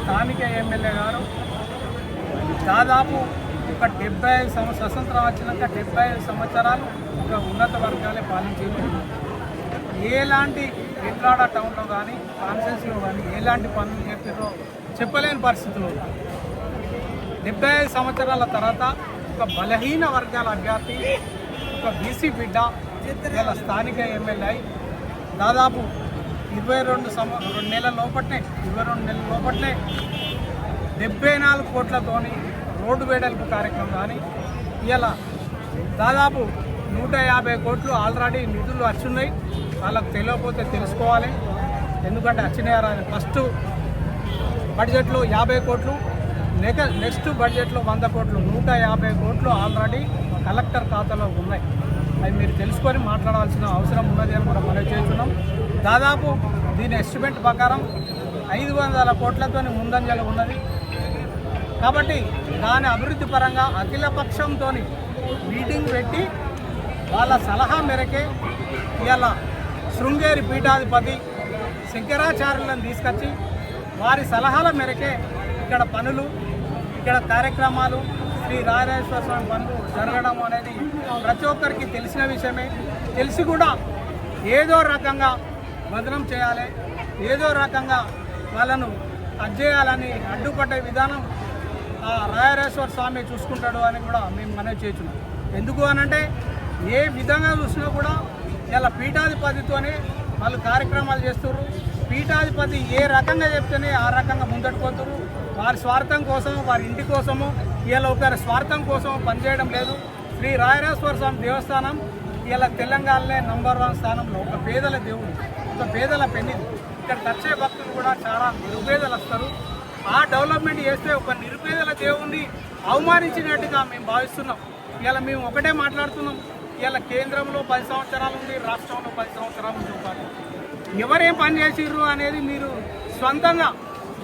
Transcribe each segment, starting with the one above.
స్థానిక ఎమ్మెల్యే గారు దాదాపు ఒక 75 స్వతంత్రం వచ్చినాక 75 సంవత్సరాలు ఒక ఉన్నత వర్గాలే పాలించేది. ఎలాంటి ఎట్లాడ టౌన్లో కానీ కాన్స్టిట్యూన్సీలో కానీ ఎలాంటి పనులు చెప్పారో చెప్పలేని పరిస్థితులు. 75 సంవత్సరాల తర్వాత ఒక బలహీన వర్గాల అభ్యర్థి, ఒక బీసీ బిడ్డ ఇలా స్థానిక ఎమ్మెల్యే దాదాపు 22 నెలల లోపట్నే 74 కోట్లతోని రోడ్డు వేడల్పు కార్యక్రమం కానీ ఇలా దాదాపు 150 కోట్లు ఆల్రెడీ నిధులు వచ్చున్నాయి. వాళ్ళకు తెలియకపోతే తెలుసుకోవాలి, ఎందుకంటే వచ్చినాయి. ఫస్ట్ బడ్జెట్లో 50 కోట్లు, నెక్స్ట్ బడ్జెట్లో 100 కోట్లు, 150 కోట్లు ఆల్రెడీ కలెక్టర్ ఖాతాలో ఉన్నాయి. అవి మీరు తెలుసుకొని మాట్లాడాల్సిన అవసరం ఉన్నది అని కూడా మనం చేస్తున్నాం. దాదాపు దీని ఎస్టిమేట్ ప్రకారం 500 కోట్లతో ముందంజలు ఉన్నది. కాబట్టి దాని అభివృద్ధి పరంగా అఖిలపక్షంతో మీటింగ్ పెట్టి వాళ్ళ సలహా మేరకే ఇవాళ శృంగేరి పీఠాధిపతి శంకరాచార్యులను తీసుకొచ్చి వారి సలహాల మేరకే ఇక్కడ పనులు, ఇక్కడ కార్యక్రమాలు, శ్రీ రాజరాజేశ్వర స్వామి పనులు జరగడం అనేది ప్రతి ఒక్కరికి తెలిసిన విషయమే. తెలిసి కూడా ఏదో రకంగా బదనం చేయాలి, ఏదో రకంగా వాళ్ళను అడ్జేయాలని అడ్డుపడ్డ విధానం ఆ రాజరాజేశ్వర స్వామి చూసుకుంటాడు అని కూడా మేము మనవి చేస్తున్నాం. ఎందుకు అనంటే ఏ విధంగా చూసినా కూడా ఇలా పీఠాధిపతితోనే వాళ్ళు కార్యక్రమాలు చేస్తున్నారు. పీఠాధిపతి ఏ రకంగా చెప్తేనే ఆ రకంగా ముందట్టుకోతున్నారు. వారి స్వార్థం కోసం, వారి ఇంటి కోసము, ఇలా ఒకరి స్వార్థం కోసం పనిచేయడం లేదు. శ్రీ రాజరాజేశ్వర స్వామి దేవస్థానం ఇలా తెలంగాణలో నంబర్ 1 స్థానంలో ఒక పేదల దేవుడు, ఒక పేదల పెన్నిది. ఇక్కడ వచ్చే భక్తులు కూడా చాలా నిరుపేదలు వస్తారు. ఆ డెవలప్మెంట్ చేస్తే ఒక నిరుపేదల దేవుణ్ణి అవమానించినట్టుగా మేము భావిస్తున్నాం. ఇలా మేము ఒకటే మాట్లాడుతున్నాం. ఇలా కేంద్రంలో 10 సంవత్సరాలు ఉంది, రాష్ట్రంలో 10 సంవత్సరాలు చూపాలి. ఎవరేం పని చేసిర్రు అనేది మీరు స్వంతంగా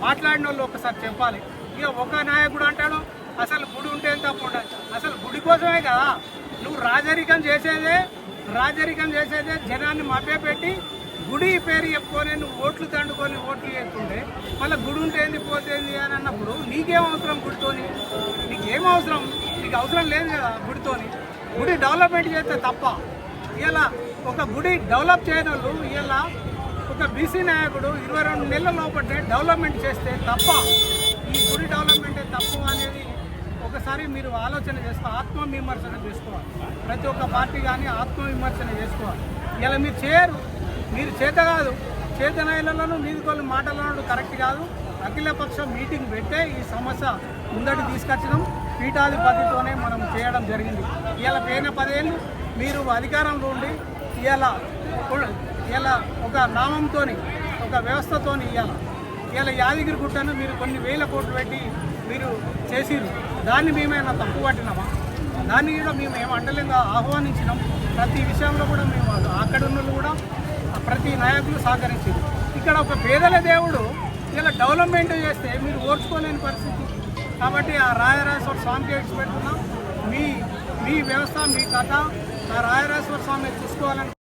మాట్లాడిన వాళ్ళు ఒకసారి చెప్పాలి. ఇక ఒక నాయకుడు అంటాడు అసలు గుడి ఉంటే తప్పు ఉండదు. అసలు గుడి కోసమే కదా నువ్వు రాజరికం చేసేదే జనాన్ని మభ్యపెట్టి గుడి పేరు చెప్పుకొని నువ్వు ఓట్లు తండుకొని ఓట్లు చేస్తుంటే మళ్ళీ గుడి ఉంటేంది పోతేంది అని అన్నప్పుడు నీకేం అవసరం గుడితోని? నీకేం అవసరం? నీకు అవసరం లేదు కదా గుడితోని. గుడి డెవలప్మెంట్ చేస్తే తప్ప ఇలా ఒక గుడి డెవలప్ చేయని వాళ్ళు ఇలా ఒక బీసీ నాయకుడు 22 నెలల లోపలే డెవలప్మెంట్ చేస్తే తప్ప ఈ గుడి డెవలప్మెంటే తప్పు అనేది ఒకసారి మీరు ఆలోచన చేసుకో, ఆత్మవిమర్శన చేసుకోవాలి. ప్రతి ఒక్క పార్టీ కానీ ఆత్మవిమర్శన చేసుకోవాలి. ఇలా మీరు చేయరు, మీరు చేత కాదు, చేతనాయలను మీదికోళ్ళు మాటలను కరెక్ట్ కాదు. అఖిలపక్షం మీటింగ్ పెట్టే ఈ సమస్య ముందటి తీసుకొచ్చడం పీఠాధిపతితోనే మనం చేయడం జరిగింది. ఇలా పోయిన 10 ఏళ్ళు మీరు అధికారంలో ఉండి ఇలా ఒక నామంతో, ఒక వ్యవస్థతో ఇలా యాదగిరి గుట్టను మీరు కొన్ని వేల కోట్లు పెట్టి మీరు చేసిరు. దాన్ని మేమైనా తప్పు పట్టినామా? దాన్ని కూడా మేము ఏం అంటలేగా ఆహ్వానించినాం. ప్రతి విషయంలో కూడా మేము అక్కడ ఉన్న కూడా ప్రతి నాయకులు సహకరించారు. ఇక్కడ ఒక పేదల దేవుడు ఇలా డెవలప్మెంట్ చేస్తే మీరు ఓర్చుకోలేని పరిస్థితి. కాబట్టి ఆ రాజరాజేశ్వర స్వామికి ఎక్స్పెక్టున్నాం. మీ వ్యవస్థ, మీ కథ ఆ రాజరాజేశ్వర స్వామి చూసుకోవాలని